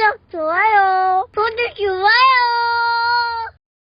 구독, 좋아요. 구독, 좋아요.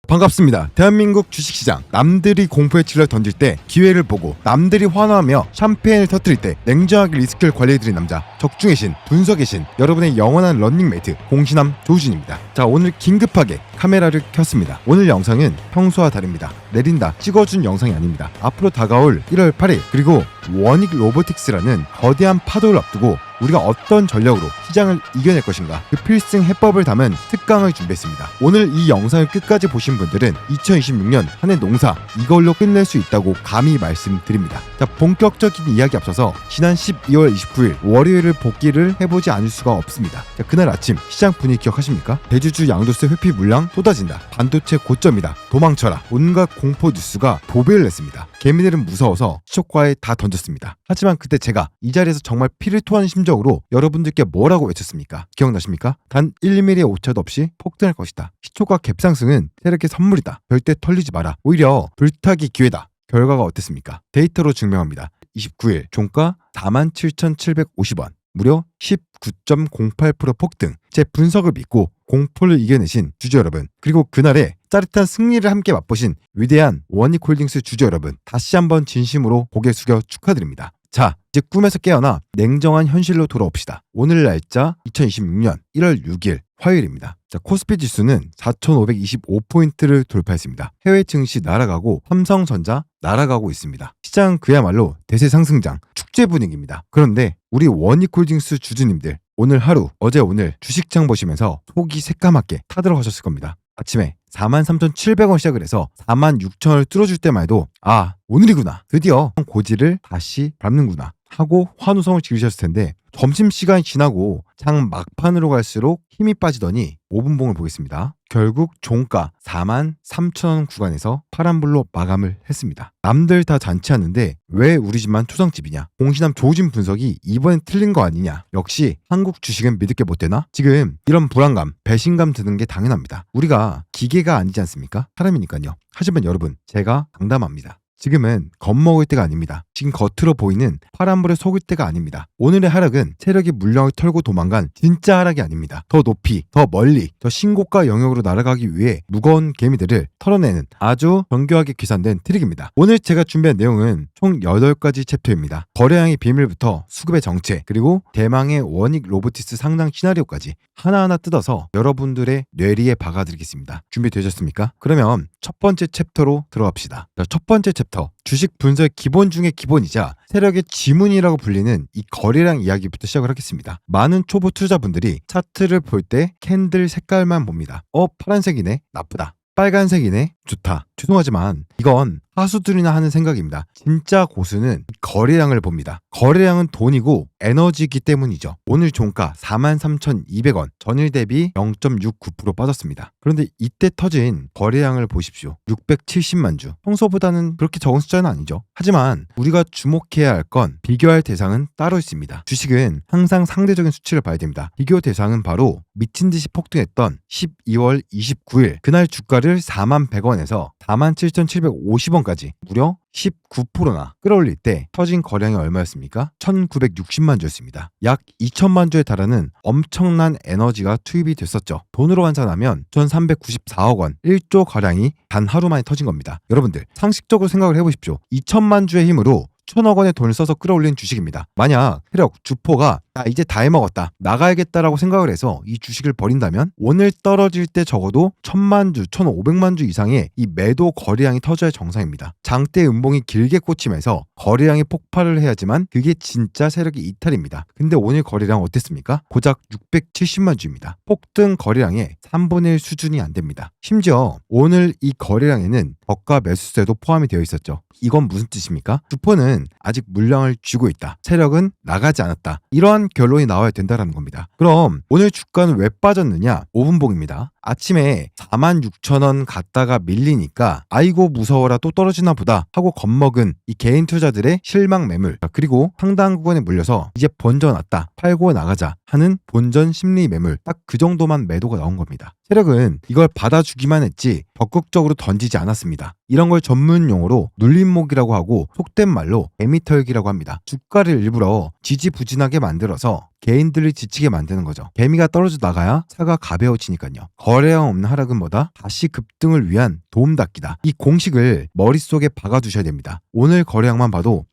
반갑습니다. 대한민국 주식시장. 남들이 공포의 칠을 던질 때 기회를 보고 남들이 환호하며 샴페인을 터뜨릴 때 냉정하게 리스크를 관리해드린 남자, 적중의 신, 분석의 신, 여러분의 영원한 런닝메이트 공신함 조우진입니다. 자, 오늘 긴급하게 카메라를 켰습니다. 오늘 영상은 평소와 다릅니다. 내린다 찍어준 영상이 아닙니다. 앞으로 다가올 1월 8일 그리고 원익 로보틱스라는 거대한 파도를 앞두고 우리가 어떤 전략으로 시장을 이겨낼 것인가, 그 필승 해법을 담은 특강을 준비했습니다. 오늘 이 영상을 끝까지 보신 분들은 2026년 한 해 농사 이걸로 끝낼 수 있다고 감히 말씀드립니다. 자, 본격적인 이야기 앞서서 지난 12월 29일 월요일을 복귀를 해보지 않을 수가 없습니다. 자, 그날 아침 시장 분위기 기억하십니까? 대주주 양도세 회피 물량 쏟아진다, 반도체 고점이다, 도망쳐라, 온갖 공포 뉴스가 도배를 냈습니다. 개미들은 무서워서 시초가에 다 던졌습니다. 하지만 그때 제가 이 자리에서 정말 피를 토하는 심정으로 여러분들께 뭐라고 외쳤습니까? 기억나십니까? 단 1mm의 오차도 없이 폭등할 것이다. 시초가 갭상승은 세력의 선물이다. 절대 털리지 마라. 오히려 불타기 기회다. 결과가 어땠습니까? 데이터로 증명합니다. 29일 종가 47,750원, 무려 19.08% 폭등. 제 분석을 믿고 공포를 이겨내신 주주 여러분, 그리고 그날의 짜릿한 승리를 함께 맛보신 위대한 원익홀딩스 주주 여러분, 다시 한번 진심으로 고개 숙여 축하드립니다. 자, 이제 꿈에서 깨어나 냉정한 현실로 돌아옵시다. 오늘 날짜 2026년 1월 6일 화요일입니다. 자, 코스피 지수는 4,525포인트를 돌파했습니다. 해외 증시 날아가고 삼성전자 날아가고 있습니다. 시장 그야말로 대세 상승장, 축제 분위기입니다. 그런데 우리 원익홀딩스 주주님들, 오늘 하루, 어제 오늘 주식창 보시면서 속이 새까맣게 타들어가셨을 겁니다. 아침에 43,700원 시작을 해서 46,000원을 뚫어줄 때만 해도 아, 오늘이구나, 드디어 고지를 다시 밟는구나 하고 환호성을 지르셨을 텐데, 점심시간이 지나고 장 막판으로 갈수록 힘이 빠지더니 5분봉을 보겠습니다. 결국 종가 43,000원 구간에서 파란불로 마감을 했습니다. 남들 다 잔치하는데 왜 우리 집만 초상집이냐? 공신함 조우진 분석이 이번엔 틀린 거 아니냐? 역시 한국 주식은 믿을 게 못 되나? 지금 이런 불안감, 배신감 드는 게 당연합니다. 우리가 기계가 아니지 않습니까? 사람이니까요. 하지만 여러분, 제가 장담합니다. 지금은 겁먹을 때가 아닙니다. 지금 겉으로 보이는 파란불에 속을 때가 아닙니다. 오늘의 하락은 세력이 물량을 털고 도망간 진짜 하락이 아닙니다. 더 높이, 더 멀리, 더 신고가 영역으로 날아가기 위해 무거운 개미들을 털어내는 아주 정교하게 계산된 트릭입니다. 오늘 제가 준비한 내용은 총 8가지 챕터입니다. 거래량의 비밀부터 수급의 정체, 그리고 대망의 원익 로보티스 상장 시나리오까지 하나하나 뜯어서 여러분들의 뇌리에 박아드리겠습니다. 준비되셨습니까? 그러면 첫 번째 챕터로 들어갑시다. 첫 번째 챕터, 주식 분석 기본 중의 기본이자 세력의 지문이라고 불리는 이 거래량 이야기부터 시작을 하겠습니다. 많은 초보 투자분들이 차트를 볼 때 캔들 색깔만 봅니다. 파란색이네, 나쁘다. 빨간색이네, 좋다. 죄송하지만 이건 하수들이나 하는 생각입니다. 진짜 고수는 거래량을 봅니다. 거래량은 돈이고 에너지이기 때문이죠. 오늘 종가 43,200원, 전일 대비 0.69% 빠졌습니다. 그런데 이때 터진 거래량을 보십시오. 670만 주. 평소보다는 그렇게 적은 숫자는 아니죠. 하지만 우리가 주목해야 할 건 비교할 대상은 따로 있습니다. 주식은 항상 상대적인 수치를 봐야 됩니다. 비교 대상은 바로 미친 듯이 폭등했던 12월 29일 그날 주가를 41,100원에서 47,750원까지 무려 19%나 끌어올릴 때 터진 거량이 얼마였습니까? 1,960만 주였습니다. 약 2천만 주에 달하는 엄청난 에너지가 투입이 됐었죠. 돈으로 환산하면 1,394억 원, 1조 거량이 단 하루 만에 터진 겁니다. 여러분들, 상식적으로 생각을 해보십시오. 2천만 주의 힘으로 1,000억 원의 돈을 써서 끌어올린 주식입니다. 만약 세력, 주포가 나 이제 다 해먹었다, 나가야겠다라고 생각을 해서 이 주식을 버린다면 오늘 떨어질 때 적어도 1,000만 주, 1,500만 주 이상의 이 매도 거래량이 터져야 정상입니다. 장대 음봉이 길게 꽂히면서 거래량이 폭발을 해야지만 그게 진짜 세력의 이탈입니다. 근데 오늘 거래량 어땠습니까? 고작 670만 주입니다. 폭등 거래량의 3분의 1 수준이 안 됩니다. 심지어 오늘 이 거래량에는 저가 매수세도 포함이 되어 있었죠. 이건 무슨 뜻입니까? 주포는 아직 물량을 쥐고 있다, 세력은 나가지 않았다, 이러한 결론이 나와야 된다는 겁니다. 그럼 오늘 주가는 왜 빠졌느냐? 5분봉입니다. 아침에 46,000원 갔다가 밀리니까 아이고 무서워라, 또 떨어지나 보다 하고 겁먹은 이 개인 투자들의 실망 매물, 그리고 상당 구간에 물려서 이제 번져났다, 팔고 나가자 하는 본전 심리 매물, 딱 그 정도만 매도가 나온 겁니다. 세력은 이걸 받아주기만 했지 적극적으로 던지지 않았습니다. 이런 걸 전문 용어로 눌림목이라고 하고 속된 말로 개미털기라고 합니다. 주가를 일부러 지지부진하게 만들어서 개인들을 지치게 만드는 거죠. 개미가 떨어져 나가야 사가 가벼워지니까요. 거래량 없는 하락은 뭐다? 다시 급등을 위한 도움닫기다. 이 공식을 머릿속에 박아두셔야 됩니다. 오늘 거래량만 봐도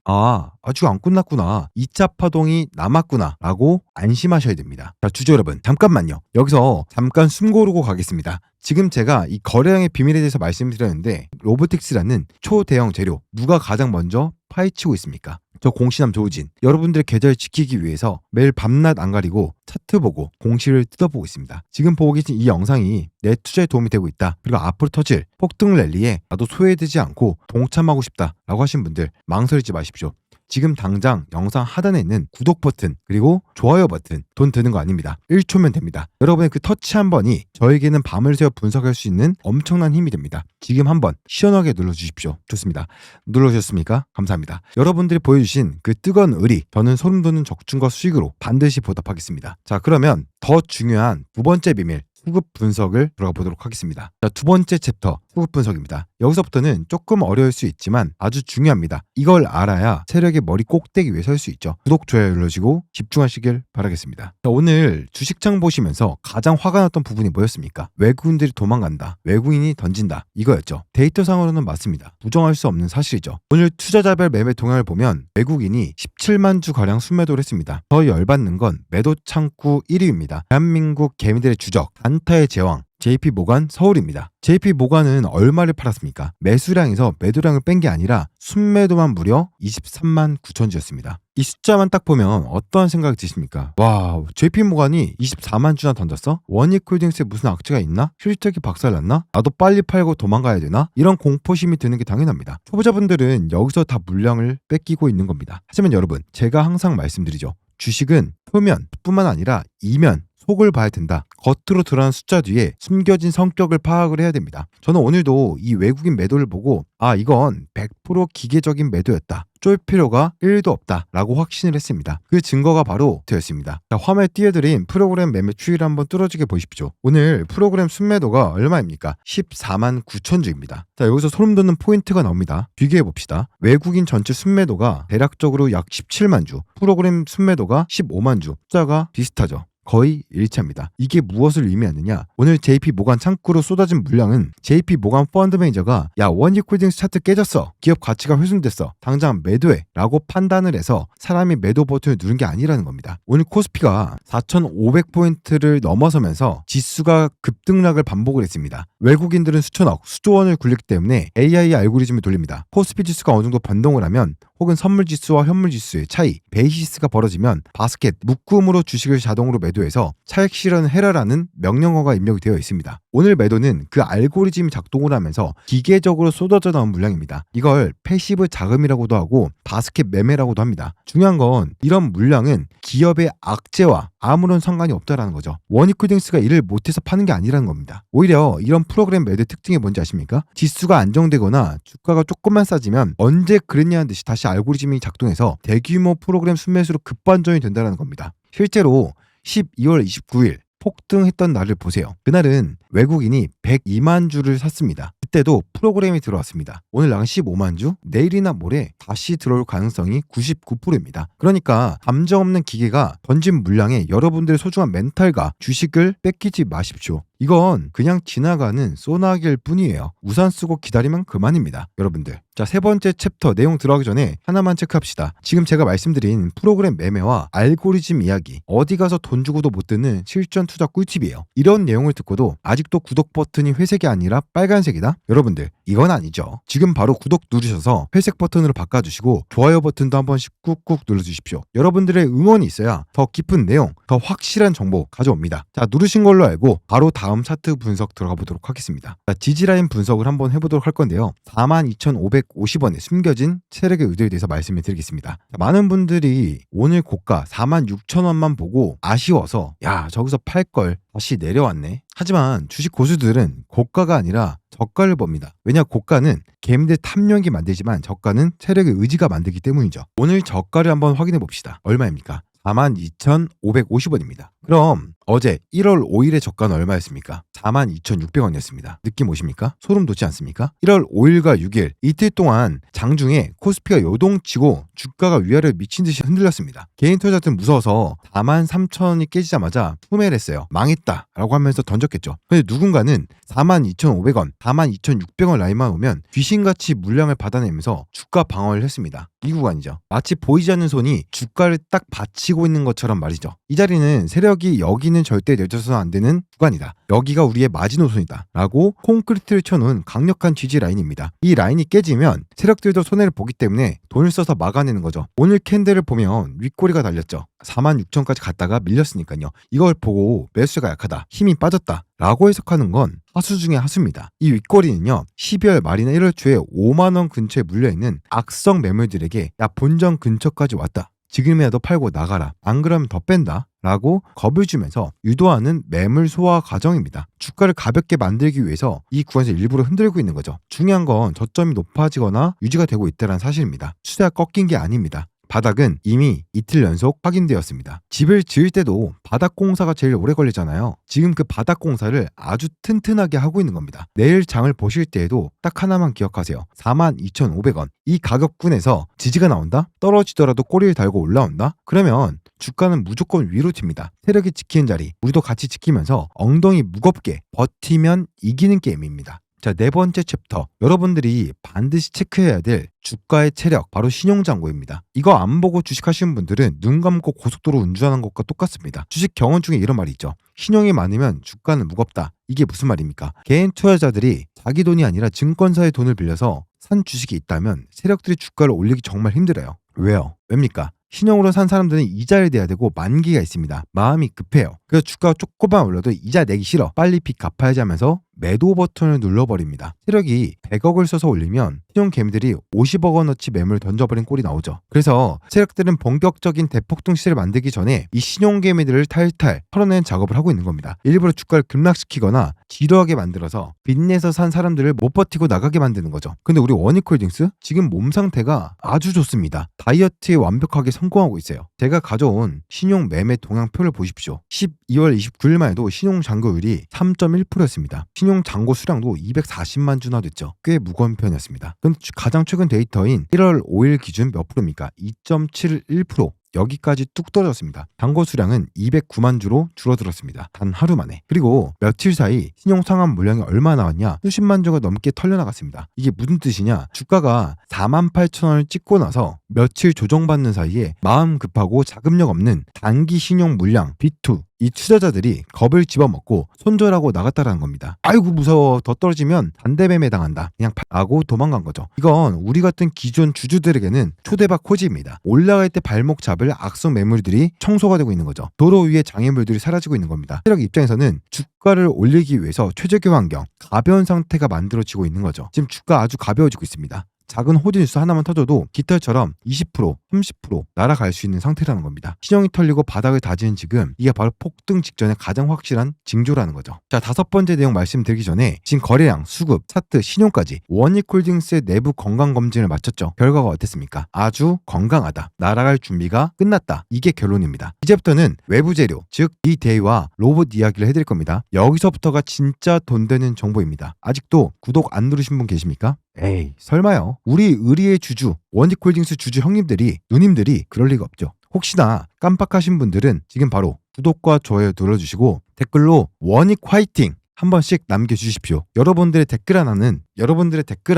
아직 안 끝났구나, 2차 파동이 남았구나 라고 안심하셔야 됩니다. 자, 주주 여러분, 잠깐만요. 여기서 잠깐 숨 고르고 가겠습니다. 지금 제가 이 거래량의 비밀에 대해서 말씀드렸는데, 로보틱스라는 초대형 재료, 누가 가장 먼저 파헤치고 있습니까? 저 공시남 조우진. 여러분들의 계좌를 지키기 위해서 매일 밤낮 안 가리고 차트 보고 공시를 뜯어보고 있습니다. 지금 보고 계신 이 영상이 내 투자에 도움이 되고 있다, 그리고 앞으로 터질 폭등 랠리에 나도 소외되지 않고 동참하고 싶다 라고 하신 분들 망설이지 마십시오. 지금 당장 영상 하단에 있는 구독 버튼 그리고 좋아요 버튼, 돈 드는 거 아닙니다. 1초면 됩니다. 여러분의 그 터치 한 번이 저에게는 밤을 새워 분석할 수 있는 엄청난 힘이 됩니다. 지금 한번 시원하게 눌러주십시오. 좋습니다. 눌러주셨습니까? 감사합니다. 여러분들이 보여주신 그 뜨거운 의리, 저는 소름 돋는 적중과 수익으로 반드시 보답하겠습니다. 자, 그러면 더 중요한 두 번째 비밀, 수급 분석을 들어가 보도록 하겠습니다. 자, 두 번째 챕터, 수급 분석입니다. 여기서부터는 조금 어려울 수 있지만 아주 중요합니다. 이걸 알아야 세력의 머리 꼭대기 위에 설 수 있죠. 구독, 좋아요 눌러주시고 집중하시길 바라겠습니다. 자, 오늘 주식창 보시면서 가장 화가 났던 부분이 뭐였습니까? 외국인들이 도망간다, 외국인이 던진다, 이거였죠. 데이터상으로는 맞습니다. 부정할 수 없는 사실이죠. 오늘 투자자별 매매 동향을 보면 외국인이 17만 주 가량 순매도를 했습니다. 더 열받는 건 매도 창구 1위입니다. 대한민국 개미들의 주적, 단타의 제왕 JP 모간 서울입니다. JP 모간은 얼마를 팔았습니까? 매수량에서 매도량을 뺀 게 아니라 순매도만 무려 23만 9천 주였습니다. 이 숫자만 딱 보면 어떠한 생각이 드십니까? 와, JP 모간이 24만 주나 던졌어? 원익홀딩스에 무슨 악재가 있나? 실적이 박살났나? 나도 빨리 팔고 도망가야 되나? 이런 공포심이 드는 게 당연합니다. 초보자분들은 여기서 다 물량을 뺏기고 있는 겁니다. 하지만 여러분, 제가 항상 말씀드리죠. 주식은 표면뿐만 아니라 이면, 속을 봐야 된다. 겉으로 드러난 숫자 뒤에 숨겨진 성격을 파악을 해야 됩니다. 저는 오늘도 이 외국인 매도를 보고 이건 100% 기계적인 매도였다, 쫄 필요가 1도 없다 라고 확신을 했습니다. 그 증거가 바로 되었습니다. 자, 화면에 띄워드린 프로그램 매매 추이를 한번 뚫어지게 보십시오. 오늘 프로그램 순매도가 얼마입니까? 14만 9천 주입니다. 자, 여기서 소름 돋는 포인트가 나옵니다. 비교해 봅시다. 외국인 전체 순매도가 대략적으로 약 17만 주, 프로그램 순매도가 15만 주, 숫자가 비슷하죠. 거의 일치합니다. 이게 무엇을 의미하느냐? 오늘 JP 모간 창구로 쏟아진 물량은 JP 모간 펀드 매니저가 원익홀딩스 차트 깨졌어, 기업 가치가 훼손됐어, 당장 매도해 라고 판단을 해서 사람이 매도 버튼을 누른 게 아니라는 겁니다. 오늘 코스피가 4,500포인트를 넘어서면서 지수가 급등락을 반복을 했습니다. 외국인들은 수천억, 수조 원을 굴리기 때문에 AI 알고리즘을 돌립니다. 코스피 지수가 어느 정도 변동을 하면, 혹은 선물 지수와 현물 지수의 차이, 베이시스가 벌어지면 바스켓, 묶음으로 주식을 자동으로 매도해서 차익 실현을 해라라는 명령어가 입력이 되어 있습니다. 오늘 매도는 그 알고리즘이 작동을 하면서 기계적으로 쏟아져 나온 물량입니다. 이걸 패시브 자금이라고도 하고 바스켓 매매라고도 합니다. 중요한 건 이런 물량은 기업의 악재와 아무런 상관이 없다라는 거죠. 원익홀딩스가 이를 못해서 파는 게 아니라는 겁니다. 오히려 이런 프로그램 매도의 특징이 뭔지 아십니까? 지수가 안정되거나 주가가 조금만 싸지면 언제 그랬냐는 듯이 다시 알고리즘이 작동해서 대규모 프로그램 순매수로 급반전이 된다는 겁니다. 실제로 12월 29일 폭등했던 날을 보세요. 그날은 외국인이 102만 주를 샀습니다. 그때도 프로그램이 들어왔습니다. 오늘 나간 15만 주, 내일이나 모레 다시 들어올 가능성이 99%입니다. 그러니까 감정 없는 기계가 던진 물량에 여러분들의 소중한 멘탈과 주식을 뺏기지 마십시오. 이건 그냥 지나가는 소나기일 뿐이에요. 우산 쓰고 기다리면 그만입니다, 여러분들. 자, 세 번째 챕터 내용 들어가기 전에 하나만 체크합시다. 지금 제가 말씀드린 프로그램 매매와 알고리즘 이야기, 어디 가서 돈 주고도 못 듣는 실전 투자 꿀팁이에요. 이런 내용을 듣고도 아직도 구독 버튼이 회색이 아니라 빨간색이다? 여러분들, 이건 아니죠. 지금 바로 구독 누르셔서 회색 버튼으로 바꿔주시고 좋아요 버튼도 한 번씩 꾹꾹 눌러주십시오. 여러분들의 응원이 있어야 더 깊은 내용, 더 확실한 정보 가져옵니다. 자, 누르신 걸로 알고 바로 다음 차트 분석 들어가 보도록 하겠습니다. 자, 지지라인 분석을 한번 해보도록 할 건데요. 42,550원에 숨겨진 세력의 의도에 대해서 말씀을 드리겠습니다. 자, 많은 분들이 오늘 고가 46,000원만 보고 아쉬워서 저기서 팔걸, 다시 내려왔네. 하지만 주식 고수들은 고가가 아니라 저가를 봅니다. 왜냐, 고가는 개미들 탐욕이 만들지만 저가는 세력의 의지가 만들기 때문이죠. 오늘 저가를 한번 확인해 봅시다. 얼마입니까? 42,550원입니다. 그럼 어제 1월 5일의 저가는 얼마였습니까? 42,600원이었습니다. 느낌 오십니까? 소름 돋지 않습니까? 1월 5일과 6일 이틀 동안 장중에 코스피가 요동치고 주가가 위아래로 미친 듯이 흔들렸습니다. 개인 투자자들은 무서워서 43,000원이 깨지자마자 후매를 했어요. 망했다 라고 하면서 던졌겠죠. 근데 누군가는 42,500원, 42,600원 라인만 오면 귀신같이 물량을 받아내면서 주가 방어를 했습니다. 이 구간이죠. 마치 보이지 않는 손이 주가를 딱 받치고 있는 것처럼 말이죠. 이 자리는 세력이 여기는 절대 내줘서는 안 되는 구간이다. 여기가 우리의 마지노선이다. 라고 콘크리트를 쳐놓은 강력한 지지 라인입니다. 이 라인이 깨지면 세력들도 손해를 보기 때문에 돈을 써서 막아내는 거죠. 오늘 캔들을 보면 윗꼬리가 달렸죠. 46,000까지 갔다가 밀렸으니까요. 이걸 보고 매수가 약하다, 힘이 빠졌다 라고 해석하는 건 하수 중에 하수입니다. 이 윗꼬리는요 12월 말이나 1월 초에 5만원 근처에 물려있는 악성 매물들에게 야 본전 근처까지 왔다, 지금이라도 팔고 나가라, 안 그러면 더 뺀다 라고 겁을 주면서 유도하는 매물 소화 과정입니다. 주가를 가볍게 만들기 위해서 이 구간에서 일부러 흔들고 있는 거죠. 중요한 건 저점이 높아지거나 유지가 되고 있다는 사실입니다. 추세가 꺾인 게 아닙니다. 바닥은 이미 이틀 연속 확인되었습니다. 집을 지을 때도 바닥 공사가 제일 오래 걸리잖아요. 지금 그 바닥 공사를 아주 튼튼하게 하고 있는 겁니다. 내일 장을 보실 때에도 딱 하나만 기억하세요. 42,500원. 이 가격군에서 지지가 나온다? 떨어지더라도 꼬리를 달고 올라온다? 그러면 주가는 무조건 위로 튑니다. 세력이 지키는 자리, 우리도 같이 지키면서 엉덩이 무겁게 버티면 이기는 게임입니다. 자, 네 번째 챕터. 여러분들이 반드시 체크해야 될 주가의 체력, 바로 신용잔고입니다. 이거 안 보고 주식하시는 분들은 눈 감고 고속도로 운전하는 것과 똑같습니다. 주식 경험 중에 이런 말이 있죠. 신용이 많으면 주가는 무겁다. 이게 무슨 말입니까? 개인 투자자들이 자기 돈이 아니라 증권사의 돈을 빌려서 산 주식이 있다면 세력들이 주가를 올리기 정말 힘들어요. 왜입니까? 신용으로 산 사람들은 이자를 내야 되고 만기가 있습니다. 마음이 급해요. 그래서 주가가 조금만 올려도 이자 내기 싫어, 빨리 빚 갚아야지 하면서 매도 버튼을 눌러버립니다. 세력이 100억을 써서 올리면 신용 개미들이 50억 원어치 매물 던져버린 꼴이 나오죠. 그래서 세력들은 본격적인 대폭등 시세를 만들기 전에 이 신용 개미들을 탈탈 털어내는 작업을 하고 있는 겁니다. 일부러 주가를 급락시키거나 지루하게 만들어서 빚내서 산 사람들을 못 버티고 나가게 만드는 거죠. 근데 우리 원익홀딩스 지금 몸 상태가 아주 좋습니다. 다이어트에 완벽하게 성공하고 있어요. 제가 가져온 신용 매매 동향표를 보십시오. 12월 29일만 해도 신용 잔고율이 3.1%였습니다. 신용 잔고 수량도 240만 주나 됐죠. 꽤 무거운 편이었습니다. 그럼 가장 최근 데이터인 1월 5일 기준 몇 프로입니까? 2.71%. 여기까지 뚝 떨어졌습니다. 잔고 수량은 209만 주로 줄어들었습니다. 단 하루 만에. 그리고 며칠 사이 신용 상환 물량이 얼마 나왔냐? 수십만 주가 넘게 털려나갔습니다. 이게 무슨 뜻이냐? 주가가 48,000원을 찍고 나서 며칠 조정받는 사이에 마음 급하고 자금력 없는 단기 신용 물량 B2 이 투자자들이 겁을 집어먹고 손절하고 나갔다라는 겁니다. 아이고 무서워, 더 떨어지면 반대매매 당한다, 그냥 하고 도망간 거죠. 이건 우리 같은 기존 주주들에게는 초대박 호지입니다. 올라갈 때 발목 잡을 악성 매물들이 청소가 되고 있는 거죠. 도로 위에 장애물들이 사라지고 있는 겁니다. 세력 입장에서는 주가를 올리기 위해서 최적의 환경, 가벼운 상태가 만들어지고 있는 거죠. 지금 주가 아주 가벼워지고 있습니다. 작은 호재 뉴스 하나만 터져도 깃털처럼 20%, 30% 날아갈 수 있는 상태라는 겁니다. 신용이 털리고 바닥을 다지는 지금, 이게 바로 폭등 직전에 가장 확실한 징조라는 거죠. 자, 다섯 번째 내용 말씀드리기 전에 지금 거래량, 수급, 차트, 신용까지 원익홀딩스의 내부 건강검진을 마쳤죠. 결과가 어땠습니까? 아주 건강하다. 날아갈 준비가 끝났다. 이게 결론입니다. 이제부터는 외부 재료, 즉 D-Day와 로봇 이야기를 해드릴 겁니다. 여기서부터가 진짜 돈 되는 정보입니다. 아직도 구독 안 누르신 분 계십니까? 에이, 설마요. 우리 의리의 주주, 원익홀딩스 주주 형님들이, 누님들이 그럴 리가 없죠. 혹시나 깜빡하신 분들은 지금 바로 구독과 좋아요 눌러주시고 댓글로 원익 화이팅 한 번씩 남겨주십시오. 여러분들의 댓글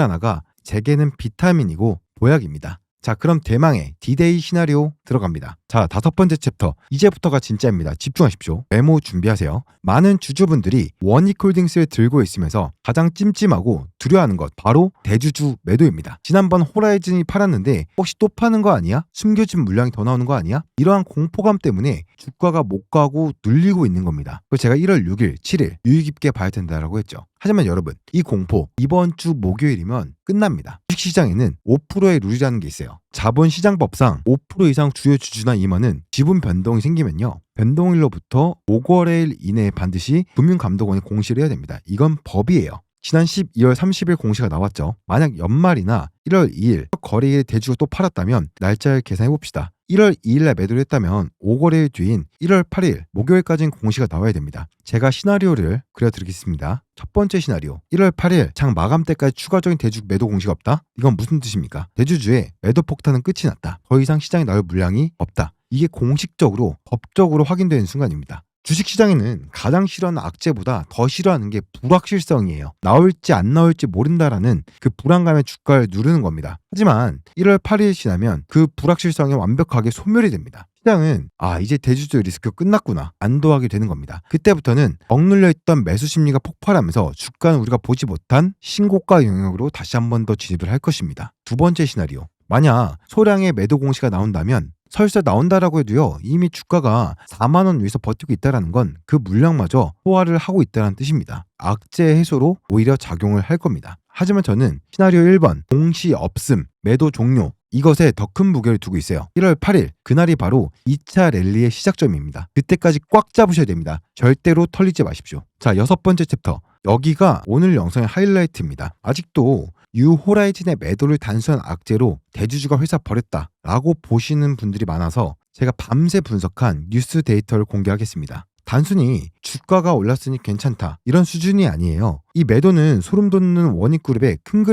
하나가 제게는 비타민이고 보약입니다. 자, 그럼 대망의 D-Day 시나리오 들어갑니다. 자, 다섯 번째 챕터. 이제부터가 진짜입니다. 집중하십시오. 메모 준비하세요. 많은 주주분들이 원익홀딩스를 들고 있으면서 가장 찜찜하고 두려워하는 것, 바로 대주주 매도입니다. 지난번 호라이즌이 팔았는데 혹시 또 파는 거 아니야? 숨겨진 물량이 더 나오는 거 아니야? 이러한 공포감 때문에 주가가 못 가고 눌리고 있는 겁니다. 그래서 제가 1월 6일, 7일 유의 깊게 봐야 된다라고 했죠. 하지만 여러분, 이 공포 이번 주 목요일이면 끝납니다. 주식시장에는 5%의 룰이라는 게 있어요. 자본시장법상 5% 이상 주요 주주나 임원은 지분 변동이 생기면요, 변동일로부터 5거래일 이내에 반드시 금융감독원에 공시를 해야 됩니다. 이건 법이에요. 지난 12월 30일 공시가 나왔죠. 만약 연말이나 1월 2일 거래일 대주가 또 팔았다면 날짜를 계산해 봅시다. 1월 2일날 매도를 했다면 5거래일 뒤인 1월 8일 목요일까지는 공시가 나와야 됩니다. 제가 시나리오를 그려드리겠습니다. 첫 번째 시나리오, 1월 8일 장 마감 때까지 추가적인 대주 매도 공시가 없다? 이건 무슨 뜻입니까? 대주주의 매도 폭탄은 끝이 났다. 더 이상 시장에 나올 물량이 없다. 이게 공식적으로 법적으로 확인되는 순간입니다. 주식시장에는 가장 싫어하는 악재보다 더 싫어하는 게 불확실성이에요. 나올지 안 나올지 모른다라는 그 불안감의 주가를 누르는 겁니다. 하지만 1월 8일 지나면 그 불확실성이 완벽하게 소멸이 됩니다. 시장은 이제 대주주 리스크 끝났구나 안도하게 되는 겁니다. 그때부터는 억눌려 있던 매수 심리가 폭발하면서 주가는 우리가 보지 못한 신고가 영역으로 다시 한 번 더 진입을 할 것입니다. 두 번째 시나리오, 만약 소량의 매도 공시가 나온다면 설사 나온다라고 해도요, 이미 주가가 4만 원 위에서 버티고 있다는 건 그 물량마저 소화를 하고 있다는 뜻입니다. 악재 해소로 오히려 작용을 할 겁니다. 하지만 저는 시나리오 1번 공시 없음, 매도 종료, 이것에 더 큰 무게를 두고 있어요. 1월 8일 그날이 바로 2차 랠리의 시작점입니다. 그때까지 꽉 잡으셔야 됩니다. 절대로 털리지 마십시오. 자, 6번째 챕터, 여기가 오늘 영상의 하이라이트입니다. 아직도 유호라이즌의 매도를 단순한 악재로 대주주가 회사 버렸다라고 보시는 분들이 많아서 제가 밤새 분석한 뉴스 데이터를 공개하겠습니다. 단순히 주가가 올랐으니 괜찮다 이런 수준이 아니에요. 이 매도는 소름 돋는 원익그룹의 큰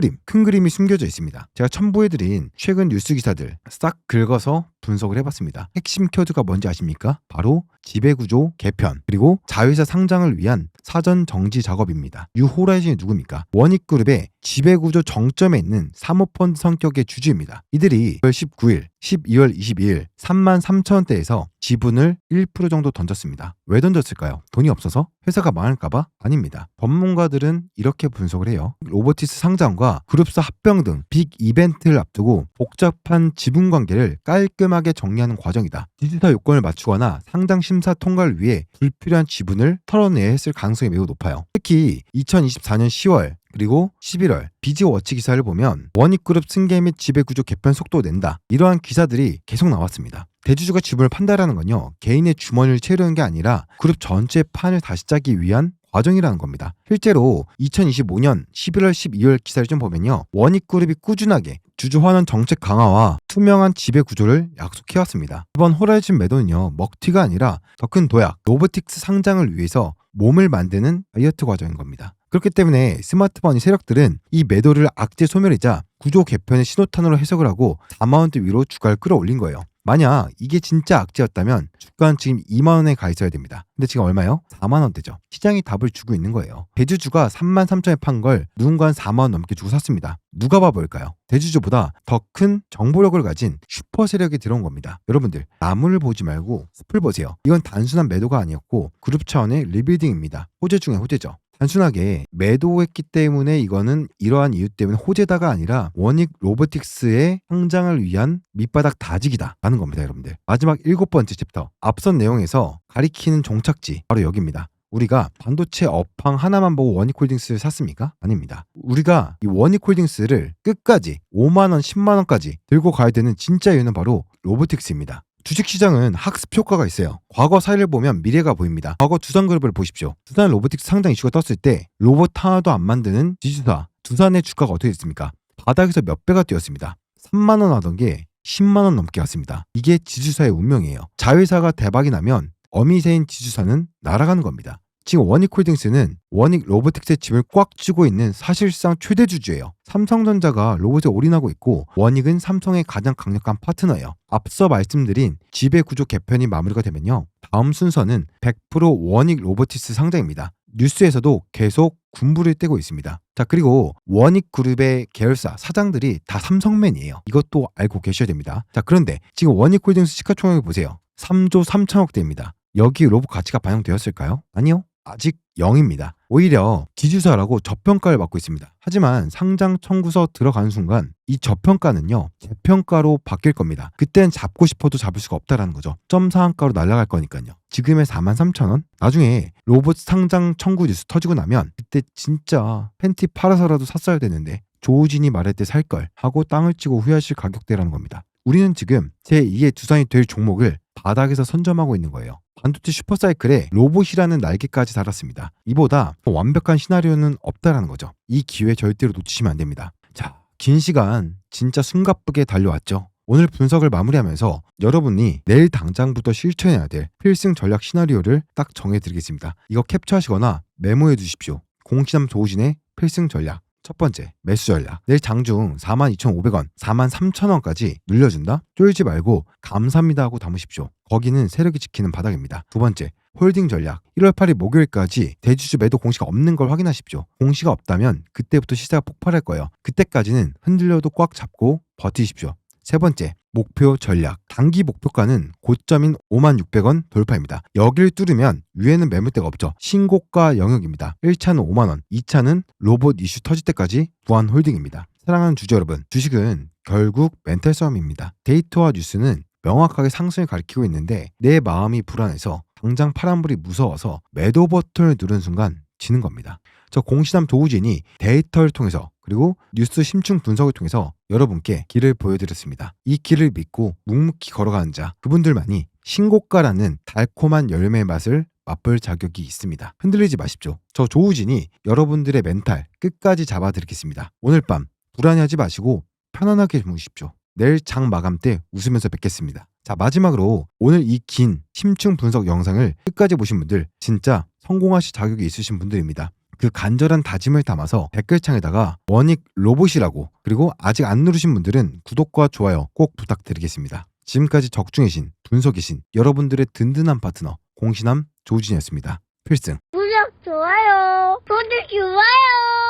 그림이 숨겨져 있습니다. 제가 첨부해드린 최근 뉴스 기사들 싹 긁어서 분석을 해봤습니다. 핵심 키워드가 뭔지 아십니까? 바로 지배구조 개편, 그리고 자회사 상장을 위한 사전 정지 작업입니다. 유호라이즌이 누굽니까? 원익그룹의 지배구조 정점에 있는 사모펀드 성격의 주주입니다. 이들이 1월 19일, 12월 22일 33,000원대에서 지분을 1% 정도 던졌습니다. 왜 던졌을까요? 돈이 없어서? 회사가 망할까봐? 아닙니다. 법문가들은 이렇게 분석을 해요. 로보티스 상장과 그룹사 합병 등 빅 이벤트를 앞두고 복잡한 지분 관계를 깔끔하게 정리하는 과정이다. 지주사 요건을 맞추거나 상장 심사 통과를 위해 불필요한 지분을 털어내야 했을 가능성이 매우 높아요. 특히 2024년 10월 그리고 11월 비즈워치 기사를 보면 원익그룹 승계 및 지배구조 개편 속도 낸다, 이러한 기사들이 계속 나왔습니다. 대주주가 지분을 판다라는 건요, 개인의 주머니를 채우려는 게 아니라 그룹 전체 판을 다시 짜기 위한 과정이라는 겁니다. 실제로 2025년 11월 12월 기사를 좀 보면요, 원익그룹이 꾸준하게 주주 환원 정책 강화와 투명한 지배 구조를 약속해왔습니다. 이번 호라이즌 매도는요, 먹튀가 아니라 더 큰 도약, 로보틱스 상장을 위해서 몸을 만드는 다이어트 과정인 겁니다. 그렇기 때문에 스마트머니 세력들은 이 매도를 악재 소멸이자 구조 개편의 신호탄으로 해석을 하고 4만원대 위로 주가를 끌어올린 거예요. 만약 이게 진짜 악재였다면 주가는 지금 2만원에 가 있어야 됩니다. 근데 지금 얼마요? 4만원대죠. 시장이 답을 주고 있는 거예요. 대주주가 33,000원에 판 걸 누군가는 4만원 넘게 주고 샀습니다. 누가 봐볼까요? 대주주보다 더 큰 정보력을 가진 슈퍼 세력이 들어온 겁니다. 여러분들, 나무를 보지 말고 숲을 보세요. 이건 단순한 매도가 아니었고 그룹 차원의 리빌딩입니다. 호재 중에 호재죠. 단순하게 매도했기 때문에 이거는 이러한 이유 때문에 호재다가 아니라 원익 로보틱스의 상장을 위한 밑바닥 다지기다 라는 겁니다. 여러분들, 마지막 7번째 챕터, 앞선 내용에서 가리키는 종착지 바로 여기입니다. 우리가 반도체 업황 하나만 보고 원익홀딩스를 샀습니까? 아닙니다. 우리가 이 원익홀딩스를 끝까지 5만원 10만원까지 들고 가야 되는 진짜 이유는 바로 로보틱스입니다. 주식시장은 학습 효과가 있어요. 과거 사례를 보면 미래가 보입니다. 과거 두산그룹을 보십시오. 두산 로보틱스 상장 이슈가 떴을 때 로봇 하나도 안 만드는 지주사 두산의 주가가 어떻게 됐습니까? 바닥에서 몇 배가 뛰었습니다. 3만원 하던 게 10만원 넘게 갔습니다. 이게 지주사의 운명이에요. 자회사가 대박이 나면 어미새인 지주사는 날아가는 겁니다. 지금 원익홀딩스는 원익 로보틱스의 짐을 꽉 쥐고 있는 사실상 최대 주주예요. 삼성전자가 로봇에 올인하고 있고 원익은 삼성의 가장 강력한 파트너예요. 앞서 말씀드린 지배구조 개편이 마무리가 되면요, 다음 순서는 100% 원익 로보틱스 상장입니다. 뉴스에서도 계속 군부를 떼고 있습니다. 자, 그리고 원익그룹의 계열사 사장들이 다 삼성맨이에요. 이것도 알고 계셔야 됩니다. 자, 그런데 지금 원익홀딩스 시가총액을 보세요. 3조 3천억대입니다. 여기 로봇 가치가 반영되었을까요? 아니요. 아직 0입니다. 오히려 지주사라고 저평가를 받고 있습니다. 하지만 상장 청구서 들어가는 순간 이 저평가는요, 재평가로 바뀔 겁니다. 그땐 잡고 싶어도 잡을 수가 없다라는 거죠. 점 상한가로 날아갈 거니까요. 지금의 43,000원? 나중에 로봇 상장 청구 뉴스 터지고 나면 그때 진짜 팬티 팔아서라도 샀어야 되는데 조우진이 말할 때 살 걸 하고 땅을 치고 후회하실 가격대라는 겁니다. 우리는 지금 제2의 두산이 될 종목을 바닥에서 선점하고 있는 거예요. 반도체 슈퍼사이클에 로봇이라는 날개까지 달았습니다. 이보다 더 완벽한 시나리오는 없다라는 거죠. 이 기회 절대로 놓치시면 안 됩니다. 자, 긴 시간 진짜 숨가쁘게 달려왔죠. 오늘 분석을 마무리하면서 여러분이 내일 당장부터 실천해야 될 필승 전략 시나리오를 딱 정해드리겠습니다. 이거 캡처하시거나 메모해 두십시오. 공시남 조우진의 필승 전략. 첫 번째, 매수 전략. 내일 장중 42,500원, 43,000원까지 눌려준다? 쫄지 말고 감사합니다 하고 담으십시오. 거기는 세력이 지키는 바닥입니다. 두 번째, 홀딩 전략. 1월 8일 목요일까지 대주주 매도 공시가 없는 걸 확인하십시오. 공시가 없다면 그때부터 시세가 폭발할 거예요. 그때까지는 흔들려도 꽉 잡고 버티십시오. 세 번째, 목표 전략. 단기 목표가는 고점인 56,000원 돌파입니다. 여기를 뚫으면 위에는 매물대가 없죠. 신고가 영역입니다. 1차는 5만원, 2차는 로봇 이슈 터질 때까지 무한 홀딩입니다. 사랑하는 주주 여러분, 주식은 결국 멘탈 싸움입니다. 데이터와 뉴스는 명확하게 상승을 가리키고 있는데 내 마음이 불안해서 당장 파란불이 무서워서 매도 버튼을 누른 순간 지는 겁니다. 저 공시남 조우진이 데이터를 통해서 그리고 뉴스 심층 분석을 통해서 여러분께 길을 보여드렸습니다. 이 길을 믿고 묵묵히 걸어가는 자, 그분들만이 신고가라는 달콤한 열매의 맛을 맛볼 자격이 있습니다. 흔들리지 마십시오. 저 조우진이 여러분들의 멘탈 끝까지 잡아드리겠습니다. 오늘 밤 불안해하지 마시고 편안하게 주무십시오. 내일 장 마감 때 웃으면서 뵙겠습니다. 자, 마지막으로 오늘 이 긴 심층 분석 영상을 끝까지 보신 분들 진짜 성공하실 자격이 있으신 분들입니다. 그 간절한 다짐을 담아서 댓글창에다가 원익 로봇이라고, 그리고 아직 안 누르신 분들은 구독과 좋아요 꼭 부탁드리겠습니다. 지금까지 적중이신 분석이신 여러분들의 든든한 파트너 공시남 조우진이었습니다. 필승. 구독, 좋아요. 소식 좋아요.